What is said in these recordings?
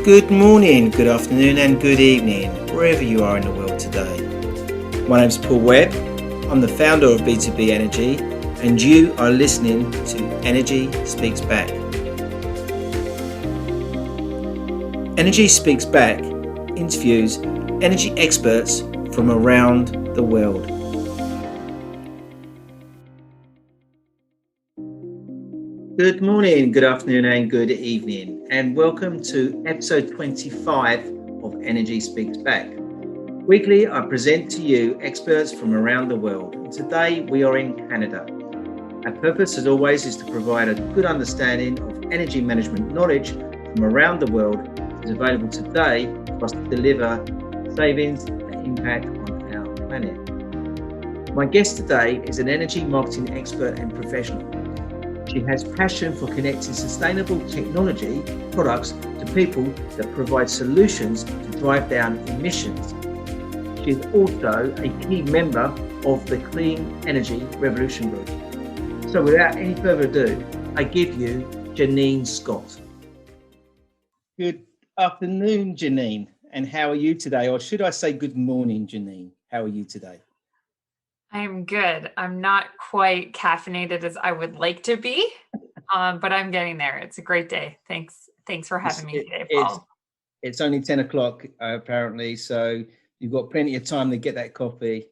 Good morning, good afternoon and good evening, wherever you are in the world today. My name's Paul Webb, I'm the founder of B2B Energy, and you are listening to Energy Speaks Back. Energy Speaks Back interviews energy experts from around the world. Good morning, good afternoon and good evening, and welcome to episode 25 of Energy Speaks Back. Weekly, I present to you experts from around the world. And today we are in Canada. Our purpose, as always, is to provide a good understanding of energy management knowledge from around the world that is available today for us to deliver savings and impact on our planet. My guest today is an energy marketing expert and professional. She has passion for connecting sustainable technology products to people that provide solutions to drive down emissions. She is also a key member of the Clean Energy Revolution Group. So without any further ado, I give you Janine Scott. Good afternoon, Janine. And how are you today? Or should I say good morning, Janine? How are you today? I'm good. I'm not quite caffeinated as I would like to be, but I'm getting there. It's a great day. Thanks for having me today, Paul. It's only 10 o'clock, apparently, so you've got plenty of time to get that coffee.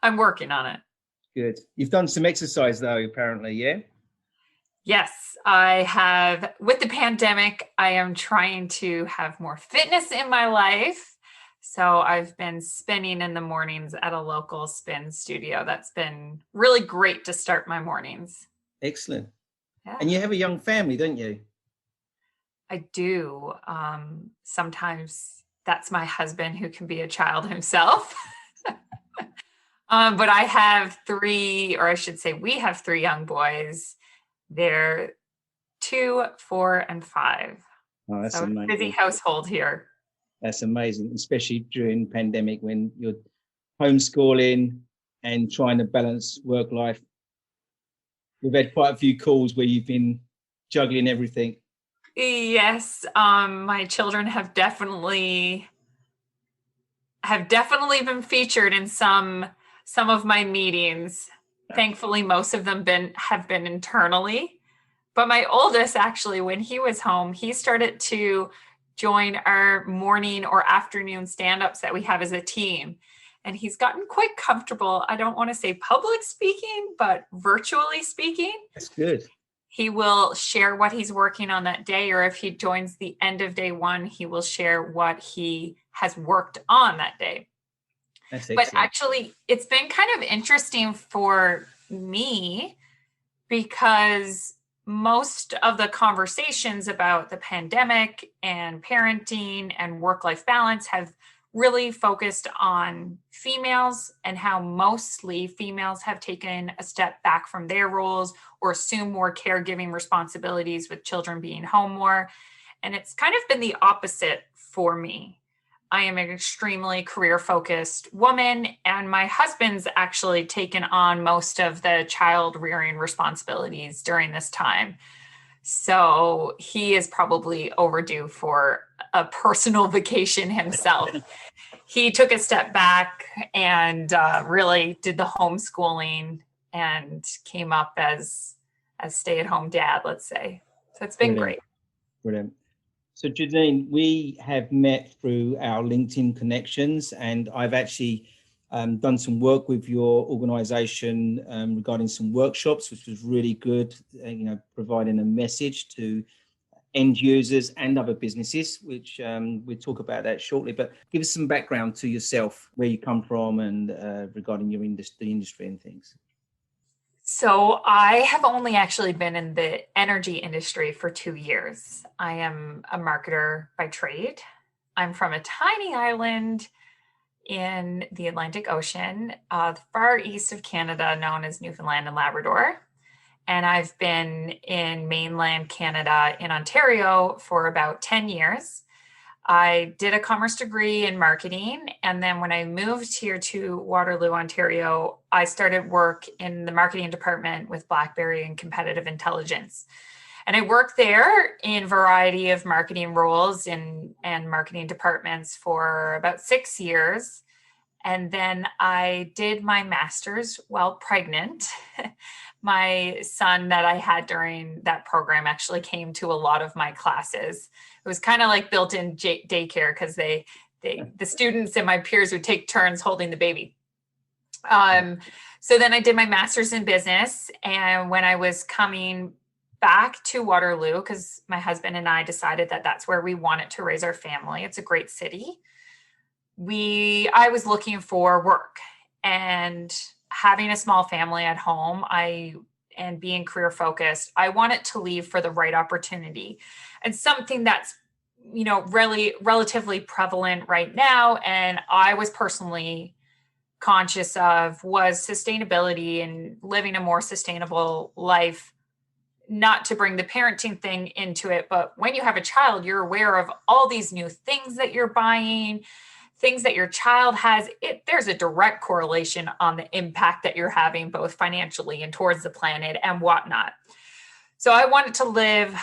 I'm working on it. Good. You've done some exercise, though, apparently, yeah? Yes, I have. With the pandemic, I am trying to have more fitness in my life. So I've been spinning in the mornings at a local spin studio. That's been really great to start my mornings. Excellent. Yeah. And you have a young family, don't you? I do. Sometimes that's my husband who can be a child himself. But I have we have three young boys. They're 2, 4, and 5. Oh, that's so amazing. Busy household here. That's amazing, especially during pandemic when you're homeschooling and trying to balance work life. We've had quite a few calls where you've been juggling everything. Yes, my children have definitely been featured in some of my meetings. Thankfully, most of them have been internally. But my oldest, actually, when he was home, he started to join our morning or afternoon stand-ups that we have as a team. And he's gotten quite comfortable. I don't want to say public speaking, but virtually speaking. That's good. He will share what he's working on that day, or if he joins the end of day one, he will share what he has worked on that day. That's excellent. But actually, it's been kind of interesting for me because most of the conversations about the pandemic and parenting and work-life balance have really focused on females and how mostly females have taken a step back from their roles or assume more caregiving responsibilities with children being home more. And it's kind of been the opposite for me. I am an extremely career-focused woman, and my husband's actually taken on most of the child rearing responsibilities during this time. So he is probably overdue for a personal vacation himself. He took a step back and really did the homeschooling and came up as a stay-at-home dad, let's say. So it's been great. Brilliant. So Janine, we have met through our LinkedIn connections, and I've actually done some work with your organisation regarding some workshops, which was really good, providing a message to end users and other businesses, which we'll talk about that shortly. But give us some background to yourself, where you come from and regarding your industry and things. So I have only actually been in the energy industry for 2 years. I am a marketer by trade. I'm from a tiny island in the Atlantic Ocean, far east of Canada, known as Newfoundland and Labrador. And I've been in mainland Canada in Ontario for about 10 years. I did a commerce degree in marketing. And then when I moved here to Waterloo, Ontario, I started work in the marketing department with BlackBerry and competitive intelligence. And I worked there in a variety of marketing roles and marketing departments for about 6 years. And then I did my master's while pregnant. My son that I had during that program actually came to a lot of my classes. It was kind of like built-in daycare because the students and my peers would take turns holding the baby. So then I did my master's in business. And when I was coming back to Waterloo, because my husband and I decided that that's where we wanted to raise our family. It's a great city. I was looking for work, and having a small family at home, and being career focused, I wanted to leave for the right opportunity. And something that's, really relatively prevalent right now, and I was personally conscious of, was sustainability and living a more sustainable life. Not to bring the parenting thing into it, but when you have a child, you're aware of all these new things that you're buying, things that your child has. There's a direct correlation on the impact that you're having, both financially and towards the planet and whatnot. So I wanted to live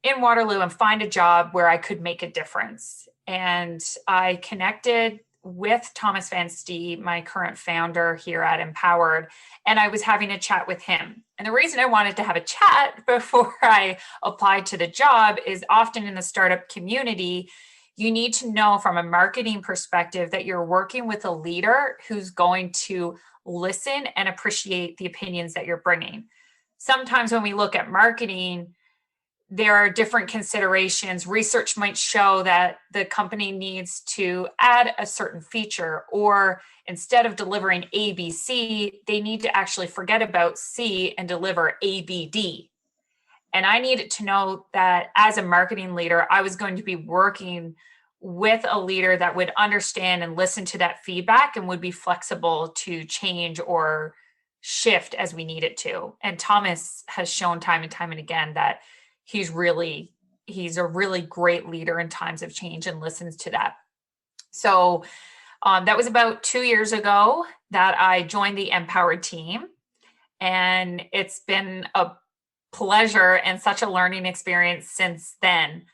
in Waterloo and find a job where I could make a difference. And I connected with Thomas Van Stee, my current founder here at Enpowered, and I was having a chat with him. And the reason I wanted to have a chat before I applied to the job is often in the startup community, you need to know from a marketing perspective that you're working with a leader who's going to listen and appreciate the opinions that you're bringing. Sometimes when we look at marketing, there are different considerations. Research might show that the company needs to add a certain feature, or instead of delivering ABC, they need to actually forget about C and deliver ABD. And I needed to know that as a marketing leader, I was going to be working with a leader that would understand and listen to that feedback and would be flexible to change or shift as we need it to. And Thomas has shown time and time and again that he's a really great leader in times of change and listens to that. So that was about 2 years ago that I joined the Enpowered team. And it's been a pleasure and such a learning experience since then.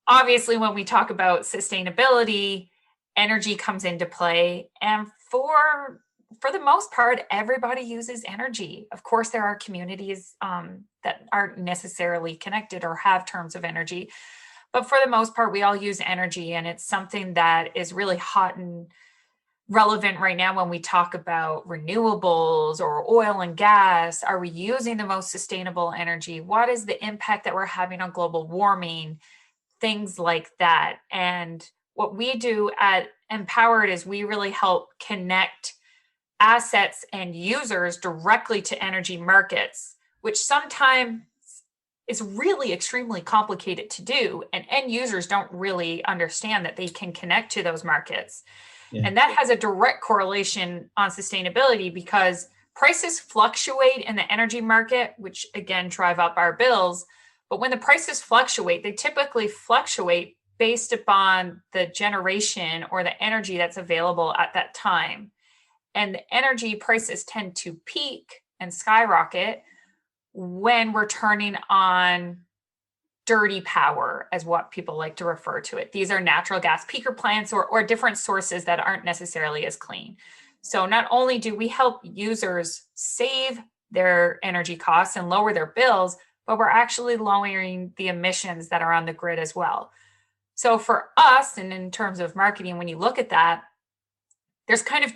Obviously, when we talk about sustainability, energy comes into play. And for the most part, everybody uses energy. Of course, there are communities that aren't necessarily connected or have terms of energy. But for the most part, we all use energy. And it's something that is really hot and relevant right now when we talk about renewables or oil and gas. Are we using the most sustainable energy? What is the impact that we're having on global warming? Things like that. And what we do at Enpowered is we really help connect assets and users directly to energy markets, which sometimes is really extremely complicated to do. And end users don't really understand that they can connect to those markets. Yeah. And that has a direct correlation on sustainability because prices fluctuate in the energy market, which again drive up our bills. But when the prices fluctuate, they typically fluctuate based upon the generation or the energy that's available at that time. And the energy prices tend to peak and skyrocket when we're turning on dirty power, as what people like to refer to it. These are natural gas peaker plants or different sources that aren't necessarily as clean. So not only do we help users save their energy costs and lower their bills, but we're actually lowering the emissions that are on the grid as well. So for us, and in terms of marketing, when you look at that, there's kind of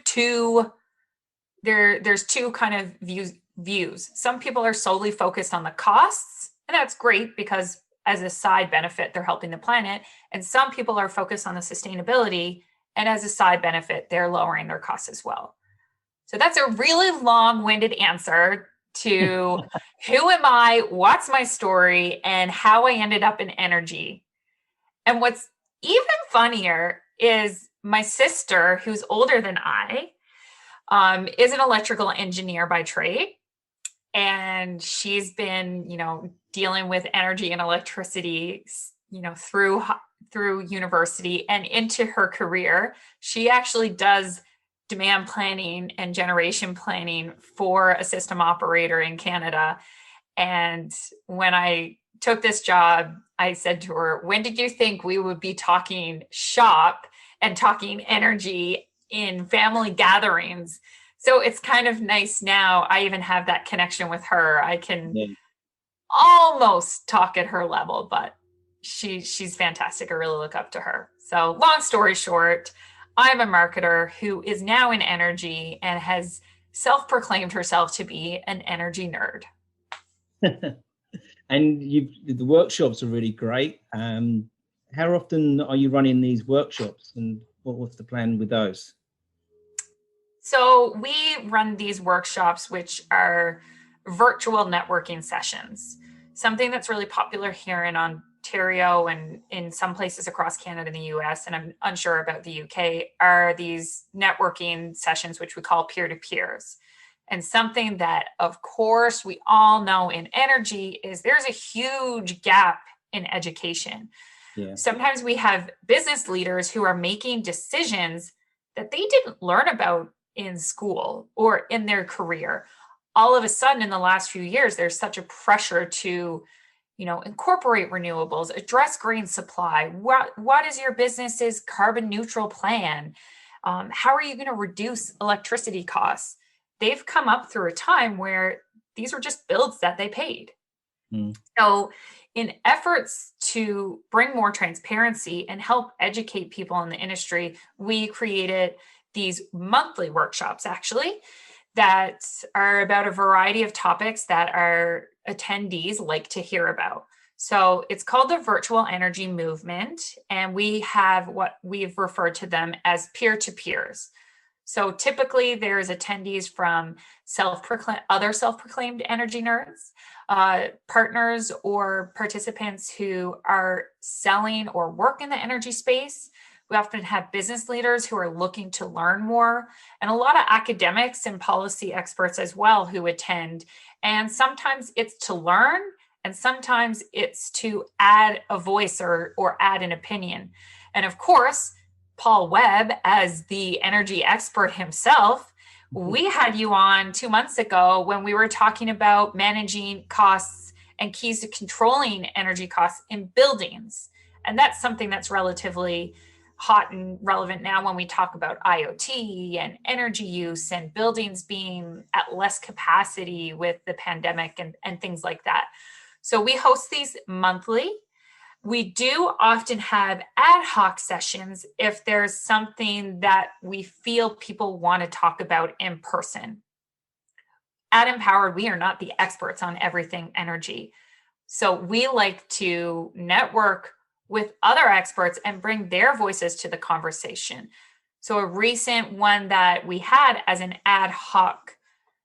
there's two kind of views. Some people are solely focused on the costs, and that's great because as a side benefit, they're helping the planet. And some people are focused on the sustainability, and as a side benefit, they're lowering their costs as well. So that's a really long-winded answer to who am I, what's my story, and how I ended up in energy. And what's even funnier is my sister, who's older than I, is an electrical engineer by trade. And she's been, dealing with energy and electricity, through university and into her career. She actually does demand planning and generation planning for a system operator in Canada. And when I took this job, I said to her, when did you think we would be talking shop and talking energy in family gatherings? So it's kind of nice now. I even have that connection with her. I can almost talk at her level, but she's fantastic. I really look up to her. So long story short, I'm a marketer who is now in energy and has self-proclaimed herself to be an energy nerd. And the workshops are really great. How often are you running these workshops, and what's the plan with those? So we run these workshops, which are virtual networking sessions. Something that's really popular here in Ontario and in some places across Canada and the US, and I'm unsure about the UK, are these networking sessions, which we call peer-to-peers. And something that, of course, we all know in energy is there's a huge gap in education. Yeah. Sometimes we have business leaders who are making decisions that they didn't learn about in school or in their career. All of a sudden, in the last few years, there's such a pressure to, incorporate renewables, address green supply. What is your business's carbon neutral plan? How are you going to reduce electricity costs? They've come up through a time where these were just bills that they paid. So in efforts to bring more transparency and help educate people in the industry, we created these monthly workshops, actually, that are about a variety of topics that our attendees like to hear about. So it's called the Virtual Energy Movement, and we have what we've referred to them as peer-to-peers. So typically there's attendees from other self-proclaimed energy nerds, partners or participants who are selling or work in the energy space. We often have business leaders who are looking to learn more, and a lot of academics and policy experts as well who attend. And sometimes it's to learn, and sometimes it's to add a voice or add an opinion. And of course, Paul Webb, as the energy expert himself, we had you on 2 months ago when we were talking about managing costs and keys to controlling energy costs in buildings. And that's something that's relatively hot and relevant now when we talk about IoT and energy use and buildings being at less capacity with the pandemic and things like that. So we host these monthly. We do often have ad hoc sessions if there's something that we feel people want to talk about in person. At Enpowered, we are not the experts on everything energy. So we like to network with other experts and bring their voices to the conversation. So a recent one that we had as an ad hoc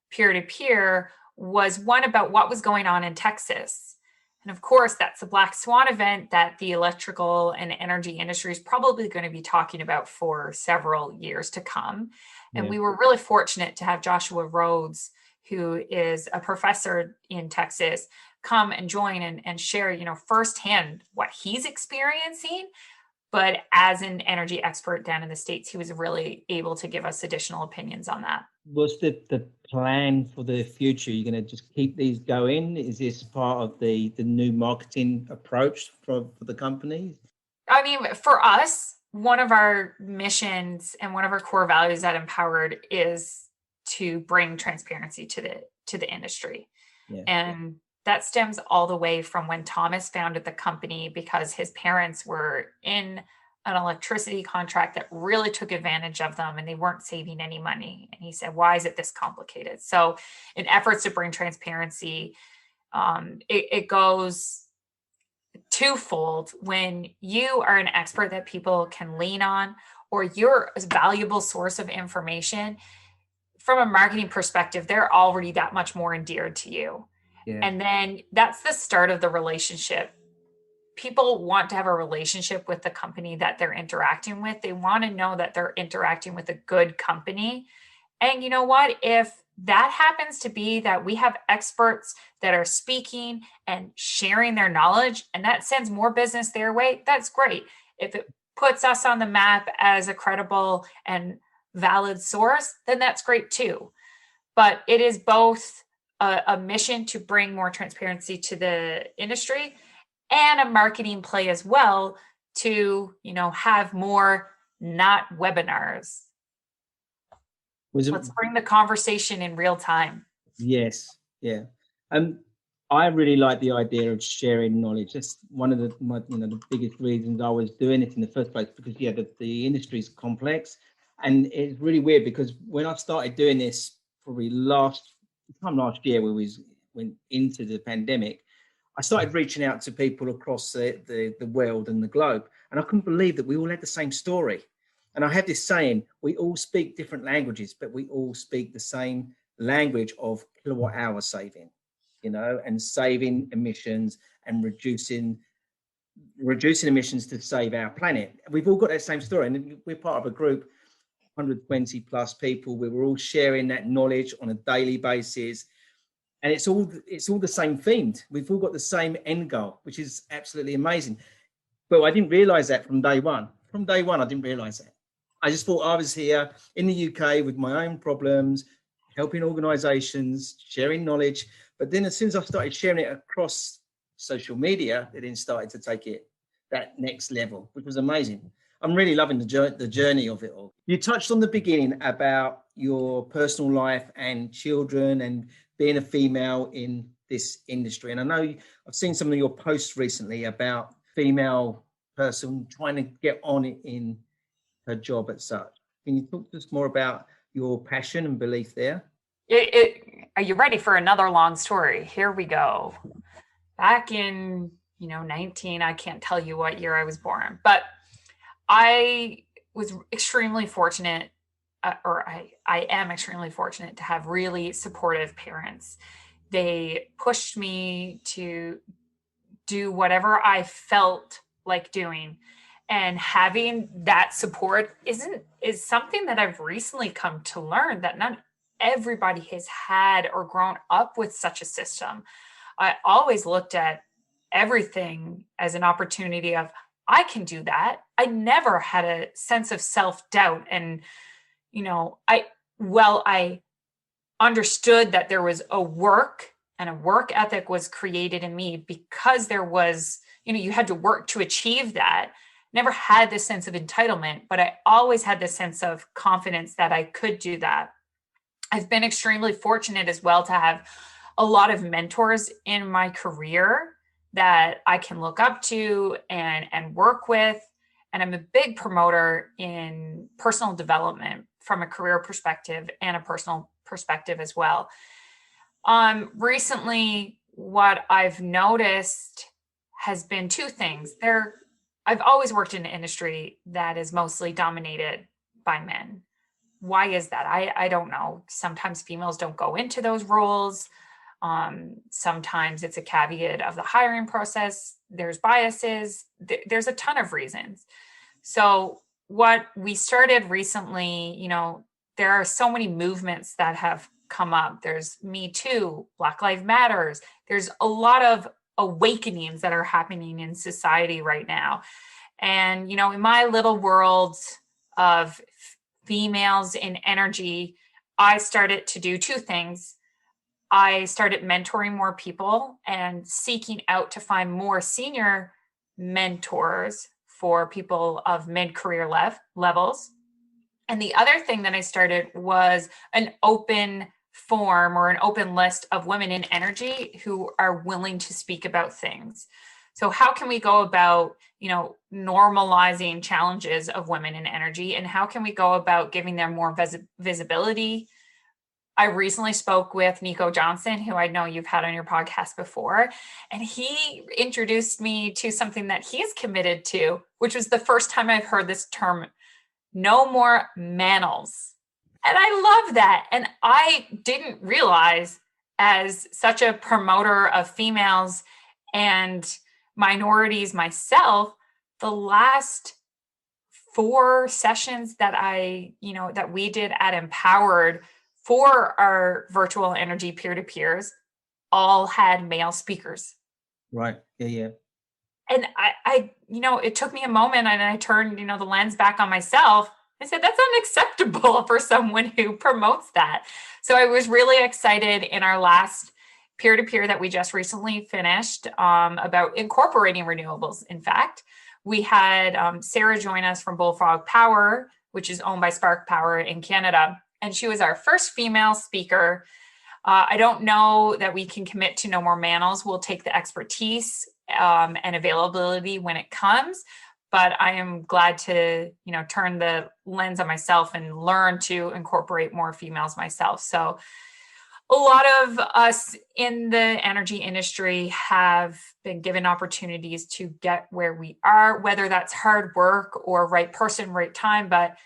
peer-to-peer was one about what was going on in Texas. And of course, that's the Black Swan event that the electrical and energy industry is probably going to be talking about for several years to come. And we were really fortunate to have Joshua Rhodes, who is a professor in Texas, come and join and share, firsthand what he's experiencing. But as an energy expert down in the States, he was really able to give us additional opinions on that. What's the plan for the future? You're going to just keep these going? Is this part of the new marketing approach for the company? I mean, for us, one of our missions and one of our core values at Enpowered is to bring transparency to the industry. And that stems all the way from when Thomas founded the company, because his parents were in an electricity contract that really took advantage of them and they weren't saving any money. And he said, why is it this complicated? So in efforts to bring transparency, it goes twofold. When you are an expert that people can lean on, or you're a valuable source of information, from a marketing perspective, they're already that much more endeared to you. And then that's the start of the relationship. People want to have a relationship with the company that they're interacting with. They want to know that they're interacting with a good company. And you know what? If that happens to be that we have experts that are speaking and sharing their knowledge, and that sends more business their way, that's great. If it puts us on the map as a credible and valid source, then that's great too. But it is both a mission to bring more transparency to the industry, and a marketing play as well to, have more not webinars. Let's bring the conversation in real time. Yes. Yeah. I really like the idea of sharing knowledge. That's one of the biggest reasons I was doing it in the first place, because the industry is complex, and it's really weird because when I started doing this, probably last year, when we went into the pandemic, I started reaching out to people across the world and the globe, and I couldn't believe that we all had the same story. And I have this saying: we all speak different languages, but we all speak the same language of kilowatt hour saving. And saving emissions and reducing emissions to save our planet. We've all got that same story, and we're part of a group, 120 plus people. We were all sharing that knowledge on a daily basis, and it's all the same themed. We've all got the same end goal, which is absolutely amazing. But I didn't realize that from day one. From day one, I didn't realize that. I just thought I was here in the UK with my own problems, helping organizations, sharing knowledge. But then as soon as I started sharing it across social media, they then started to take it that next level, which was amazing. I'm really loving the journey of it all. You touched on the beginning about your personal life and children and being a female in this industry. And I know I've seen some of your posts recently about female person trying to get on in her job as such. Can you talk to us more about your passion and belief there? Are you ready for another long story? Here we go. Back in, 19, I can't tell you what year I was born, but I was extremely fortunate, I am extremely fortunate to have really supportive parents. They pushed me to do whatever I felt like doing. And having that support is something that I've recently come to learn, that not everybody has had or grown up with such a system. I always looked at everything as an opportunity of, I can do that. I never had a sense of self-doubt. And, I understood that there was a work ethic was created in me because there was, you had to work to achieve that. Never had this sense of entitlement, but I always had this sense of confidence that I could do that. I've been extremely fortunate as well to have a lot of mentors in my career that I can look up to and work with. And I'm a big promoter in personal development from a career perspective and a personal perspective as well. Recently, what I've noticed has been two things. I've always worked in an industry that is mostly dominated by men. Why is that? I don't know. Sometimes females don't go into those roles. Sometimes it's a caveat of the hiring process. There's biases. There's a ton of reasons. So what we started recently, there are so many movements that have come up. There's Me Too, Black Lives Matters. There's a lot of awakenings that are happening in society right now. And, in my little world of females in energy, I started to do two things. I started mentoring more people and seeking out to find more senior mentors for people of mid-career levels. And the other thing that I started was an open form or an open list of women in energy who are willing to speak about things. So how can we go about, normalizing challenges of women in energy, and how can we go about giving them more visibility? I recently spoke with Nico Johnson, who I know you've had on your podcast before, and he introduced me to something that he's committed to, which was the first time I've heard this term, no more manels. And I love that. And I didn't realize, as such a promoter of females and minorities myself, the last 4 sessions that that we did at Enpowered for our virtual energy peer-to-peers all had male speakers. Right. Yeah. And I it took me a moment, and I turned, the lens back on myself. I said, that's unacceptable for someone who promotes that. So I was really excited in our last peer-to-peer that we just recently finished about incorporating renewables. In fact, we had Sarah join us from Bullfrog Power, which is owned by Spark Power in Canada. And she was our first female speaker. I don't know that we can commit to no more males. We'll take the expertise and availability when it comes. But I am glad to, turn the lens on myself and learn to incorporate more females myself. So a lot of us in the energy industry have been given opportunities to get where we are, whether that's hard work or right person, right time. But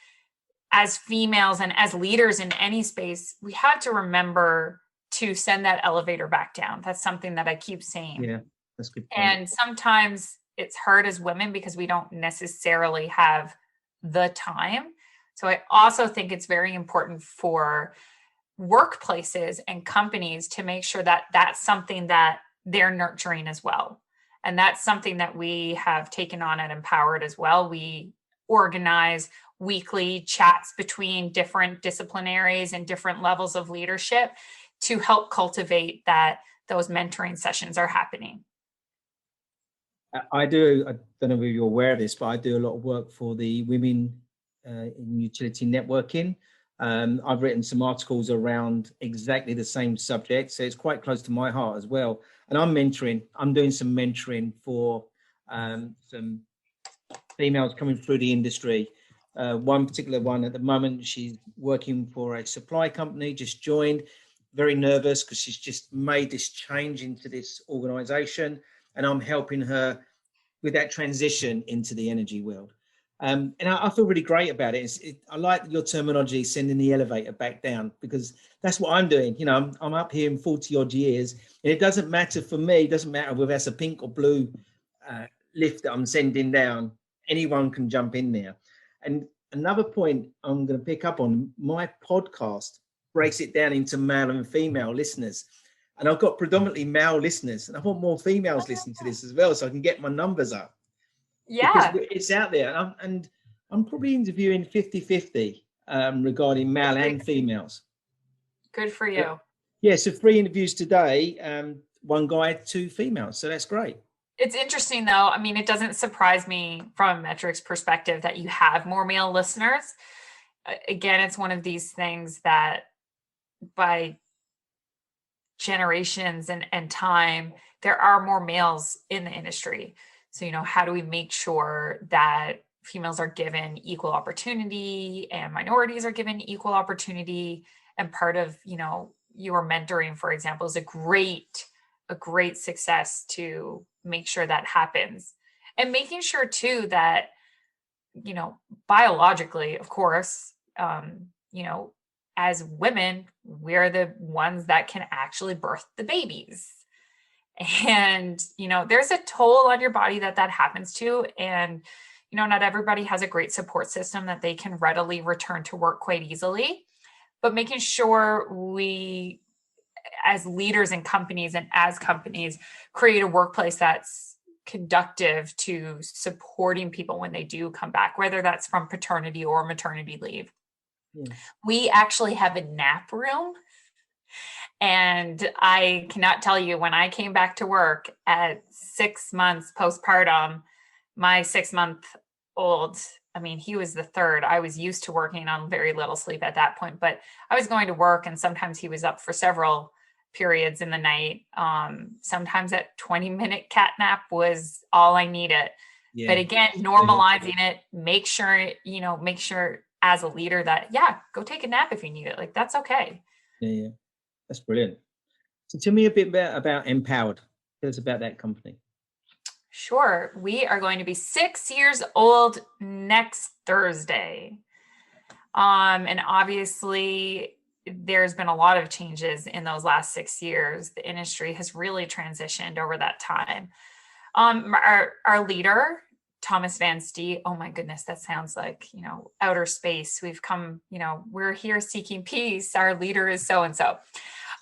as females and as leaders in any space, we have to remember to send that elevator back down. That's something that I keep saying. Yeah, that's good point. And sometimes it's hard as women because we don't necessarily have the time. So I also think it's very important for workplaces and companies to make sure that that's something that they're nurturing as well. And that's something that we have taken on at Enpowered as well. We organize weekly chats between different disciplinaries and different levels of leadership to help cultivate that those mentoring sessions are happening. I don't know if you're aware of this, but I do a lot of work for the women in utility networking. I've written some articles around exactly the same subject, so it's quite close to my heart as well. And I'm doing some mentoring for some females coming through the industry. One particular one at the moment, she's working for a supply company, just joined, very nervous because she's just made this change into this organization, and I'm helping her with that transition into the energy world. And I feel really great about it. I like your terminology, sending the elevator back down, because that's what I'm doing. I'm up here in 40 odd years, and it doesn't matter for me. It doesn't matter whether that's a pink or blue lift that I'm sending down. Anyone can jump in there. And another point I'm going to pick up on, my podcast breaks it down into male and female listeners. And I've got predominantly male listeners, and I want more females listening to this as well, so I can get my numbers up. Yeah. Because it's out there. And I'm probably interviewing 50-50 regarding male and females. Good for you. Yeah, so 3 interviews today, 1 guy, 2 females. So that's great. It's interesting, though. I mean, it doesn't surprise me from a metrics perspective that you have more male listeners. Again, it's one of these things that by generations and time, there are more males in the industry. So, how do we make sure that females are given equal opportunity and minorities are given equal opportunity? And part of, your mentoring, for example, is a great success to make sure that happens. And making sure too that, biologically, of course, as women, we're the ones that can actually birth the babies. And, there's a toll on your body that happens to. And, not everybody has a great support system that they can readily return to work quite easily. But making sure we, as leaders in companies and as companies, create a workplace that's conducive to supporting people when they do come back, whether that's from paternity or maternity leave. Yeah. We actually have a nap room. And I cannot tell you, when I came back to work at 6 months postpartum, my 6-month-old, he was the third. I was used to working on very little sleep at that point, but I was going to work, and sometimes he was up for several periods in the night. Sometimes that 20-minute cat nap was all I needed. Yeah. But again, normalizing it, make sure as a leader that, go take a nap if you need it. Like, that's okay. Yeah. That's brilliant. So tell me a bit about Enpowered. Tell us about that company. Sure. We are going to be 6 years old next Thursday. And obviously there's been a lot of changes in those last 6 years. The industry has really transitioned over that time. Our leader, Thomas Van Stee, oh my goodness, that sounds like, outer space. We've come, we're here seeking peace. Our leader is so-and-so.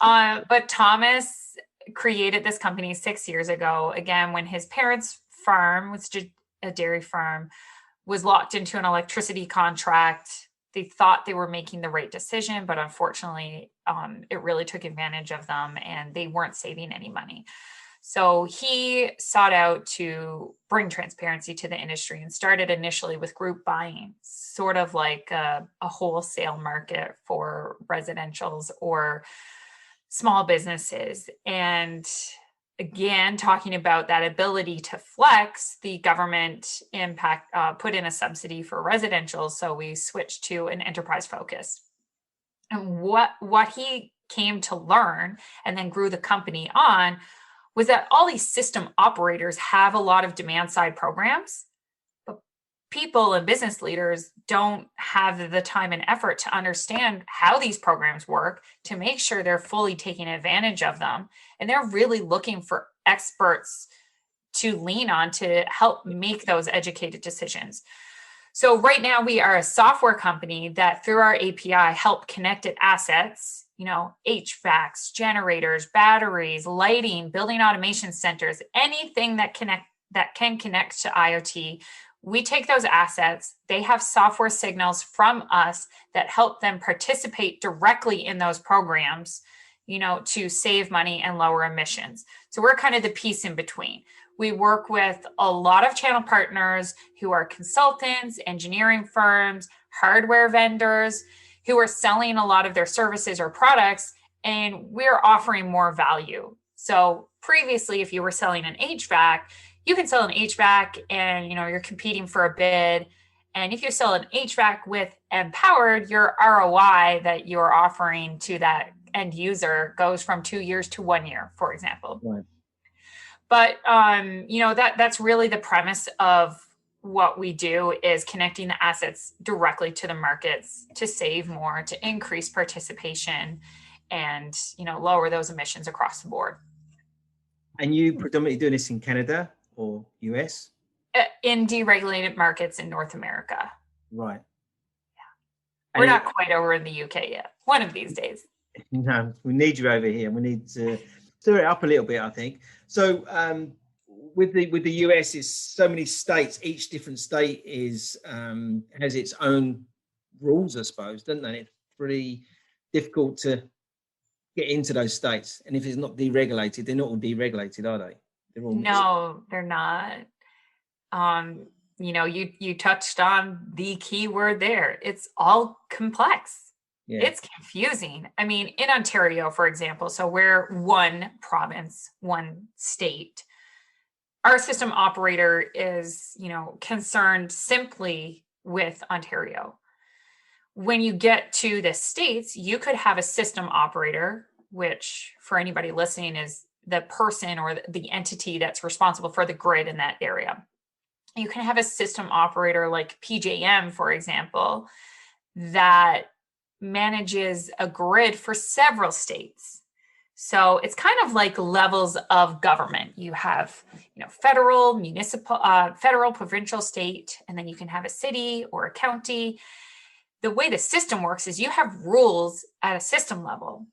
But Thomas created this company 6 years ago, again, when his parents' farm, which is a dairy farm, was locked into an electricity contract. They thought they were making the right decision, but unfortunately, it really took advantage of them and they weren't saving any money. So he sought out to bring transparency to the industry and started initially with group buying, sort of like a wholesale market for residentials or small businesses. And again, talking about that ability to flex, the government put in a subsidy for residential. So we switched to an enterprise focus. And what he came to learn and then grew the company on was that all these system operators have a lot of demand side programs, but people and business leaders don't have the time and effort to understand how these programs work, to make sure they're fully taking advantage of them. And they're really looking for experts to lean on to help make those educated decisions. So right now we are a software company that through our API help connected assets, HVACs, generators, batteries, lighting, building automation centers, anything that can connect to IoT. We take those assets, they have software signals from us that help them participate directly in those programs, to save money and lower emissions. So we're kind of the piece in between. We work with a lot of channel partners who are consultants, engineering firms, hardware vendors who are selling a lot of their services or products, and we're offering more value. So previously, if you were selling an HVAC, you can sell an HVAC and you're competing for a bid. And if you sell an HVAC with Enpowered, your ROI that you're offering to that end user goes from 2 years to 1 year, for example. Right. But, that's really the premise of what we do, is connecting the assets directly to the markets to save more, to increase participation and, lower those emissions across the board. And you predominantly doing this in Canada or US? In deregulated markets in North America. Right. Yeah. We're not quite over in the UK yet. One of these days. No, we need you over here. We need to stir it up a little bit, I think. So with the US, is so many states. Each different state is has its own rules, I suppose, doesn't they? It's pretty difficult to get into those states. And if it's not deregulated, they're not all deregulated, are they? No, they're not. You touched on the key word there. It's all complex. Yeah. It's confusing. I mean, in Ontario, for example, so we're one province, one state. Our system operator is, concerned simply with Ontario. When you get to the states, you could have a system operator, which for anybody listening is the person or the entity that's responsible for the grid in that area. You can have a system operator like PJM, for example, that manages a grid for several states. So it's kind of like levels of government. You have, federal, municipal, federal, provincial, state, and then you can have a city or a county. The way the system works is you have rules at a system level.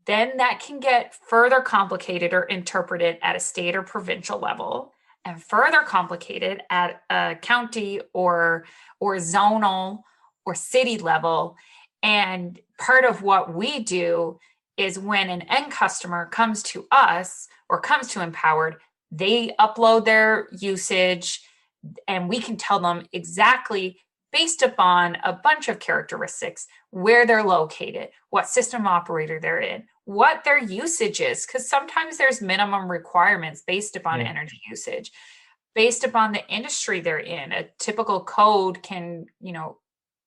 Then that can get further complicated or interpreted at a state or provincial level, and further complicated at a county or zonal or city level. And part of what we do is when an end customer comes to us or comes to Enpowered, they upload their usage and we can tell them exactly, based upon a bunch of characteristics, where they're located, what system operator they're in, what their usage is, because sometimes there's minimum requirements based upon energy usage, based upon the industry they're in. A typical code can,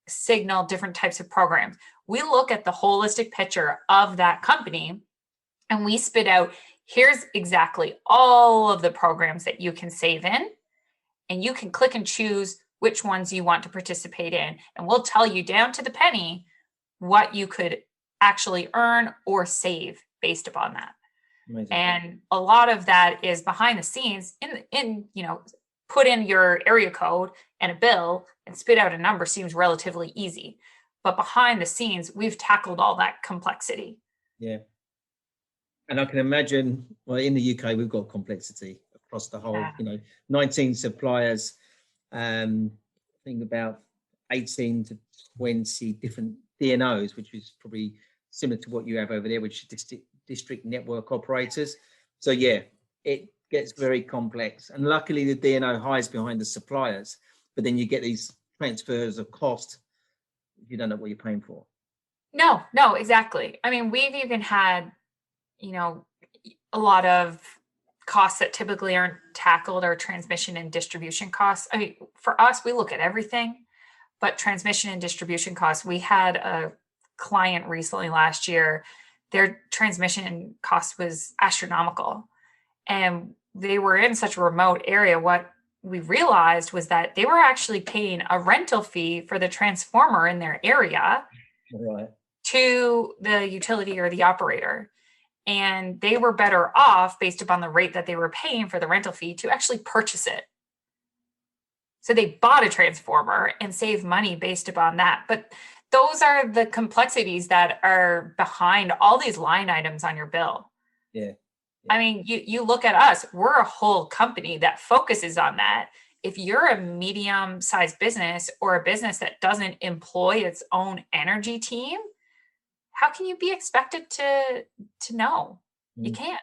signal different types of programs. We look at the holistic picture of that company and we spit out, here's exactly all of the programs that you can save in, and you can click and choose which ones you want to participate in. And we'll tell you down to the penny what you could actually earn or save based upon that. Amazing. And a lot of that is behind the scenes in put in your area code and a bill and spit out a number seems relatively easy. But behind the scenes, we've tackled all that complexity. Yeah. And I can imagine, well, in the UK, we've got complexity across the whole, 19 suppliers, I think about 18 to 20 different DNOs, which is probably similar to what you have over there, which is district network operators. So yeah, it gets very complex. And luckily the DNO hides behind the suppliers, but then you get these transfers of cost. You don't know what you're paying for. No, exactly. I mean, we've even had, a lot of costs that typically aren't tackled are transmission and distribution costs. I mean, for us, we look at everything, but transmission and distribution costs, we had a client recently last year, their transmission cost was astronomical. And they were in such a remote area. What we realized was that they were actually paying a rental fee for the transformer in their area Right. to the utility or the operator. And they were better off based upon the rate that they were paying for the rental fee to actually purchase it. So they bought a transformer and saved money based upon that. But those are the complexities that are behind all these line items on your bill. Yeah. I mean, you look at us, we're a whole company that focuses on that. If you're a medium-sized business or a business that doesn't employ its own energy team, how can you be expected to know? You can't.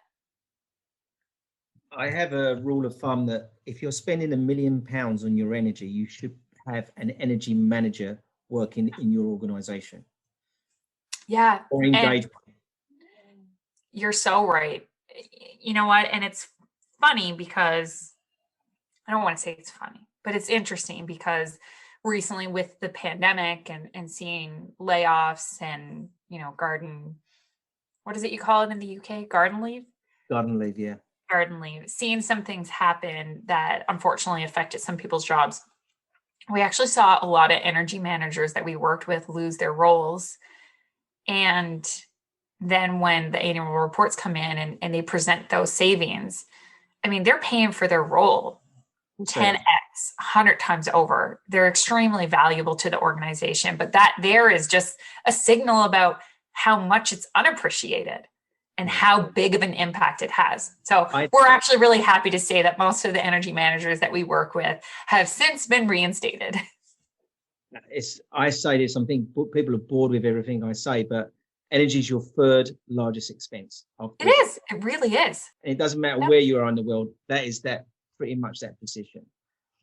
I have a rule of thumb that if you're spending £1 million on your energy, you should have an energy manager working in your organization. Yeah. Or engaged. You're so right. You know what? And it's funny because I don't want to say it's funny, but it's interesting because recently with the pandemic and seeing layoffs and, garden, what is it you call it in the UK? Garden leave? Garden leave, yeah. Garden leave. Seeing some things happen that unfortunately affected some people's jobs. We actually saw a lot of energy managers that we worked with lose their roles. And then when the annual reports come in and they present those savings, I mean, they're paying for their role 10x, 100 times over. They're extremely valuable to the organization, but that there is just a signal about how much it's unappreciated and how big of an impact it has. So we're actually really happy to say that most of the energy managers that we work with have since been reinstated. I say this, I think people are bored with everything I say, but energy is your third largest expense. It is. It really is. And it doesn't matter where you are in the world. That is pretty much that position.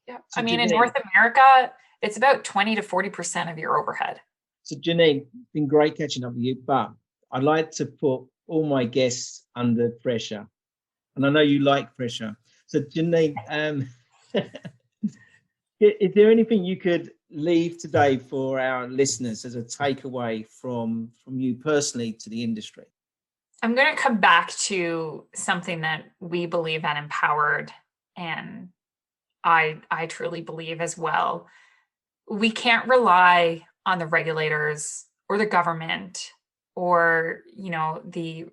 Yeah. So I mean, Janine, in North America, it's about 20 to 40% of your overhead. So Janine, it's been great catching up with you, but I'd like to put all my guests under pressure. And I know you like pressure. So Janine, is there anything you could leave today for our listeners as a takeaway from you personally to the industry? I'm going to come back to something that we believe at Enpowered, and I truly believe as well. We can't rely on the regulators or the government or, the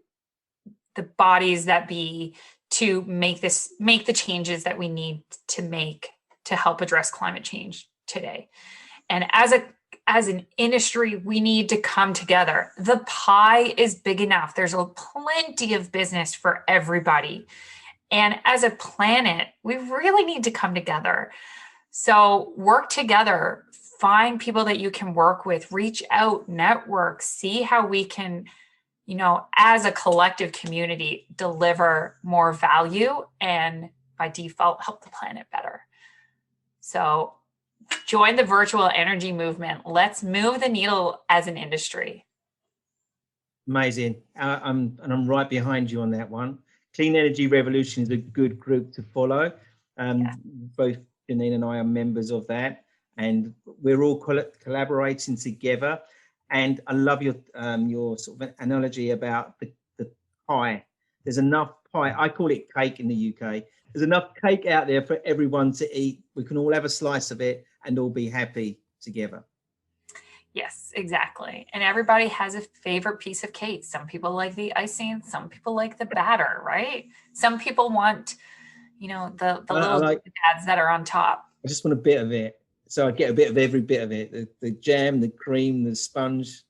bodies that be to make the changes that we need to make to help address climate change today. And as an industry, we need to come together. The pie is big enough. There's plenty of business for everybody. And as a planet, we really need to come together. So work together, find people that you can work with, reach out, network, see how we can, as a collective community, deliver more value and by default, help the planet better. So join the virtual energy movement. Let's move the needle as an industry. Amazing. I'm right behind you on that one. Clean Energy Revolution is a good group to follow. Both Janine and I are members of that, and we're all collaborating together. And I love your sort of analogy about the pie. There's enough pie. I call it cake in the UK. There's enough cake out there for everyone to eat. We can all have a slice of it and all be happy together. Yes, exactly. And everybody has a favorite piece of cake. Some people like the icing, some people like the batter, right? Some people want, the little pads that are on top. I just want a bit of it. So I get a bit of every bit of it. The jam, the cream, the sponge.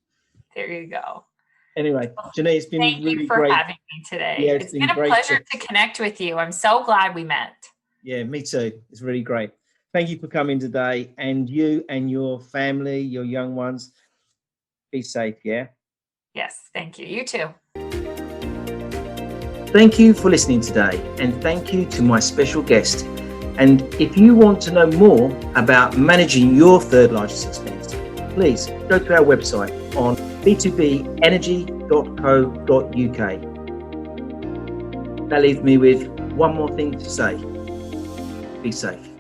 There you go. Anyway, Janine, it's been Thank really you for great having me today. Yeah, it's been a pleasure to connect with you. I'm so glad we met. Yeah, me too. It's really great. Thank you for coming today. And you and your family, your young ones, be safe, yeah? Yes, thank you. You too. Thank you for listening today, and thank you to my special guest. And if you want to know more about managing your third largest expense, please go to our website on b2benergy.co.uk. That leaves me with one more thing to say. Be safe.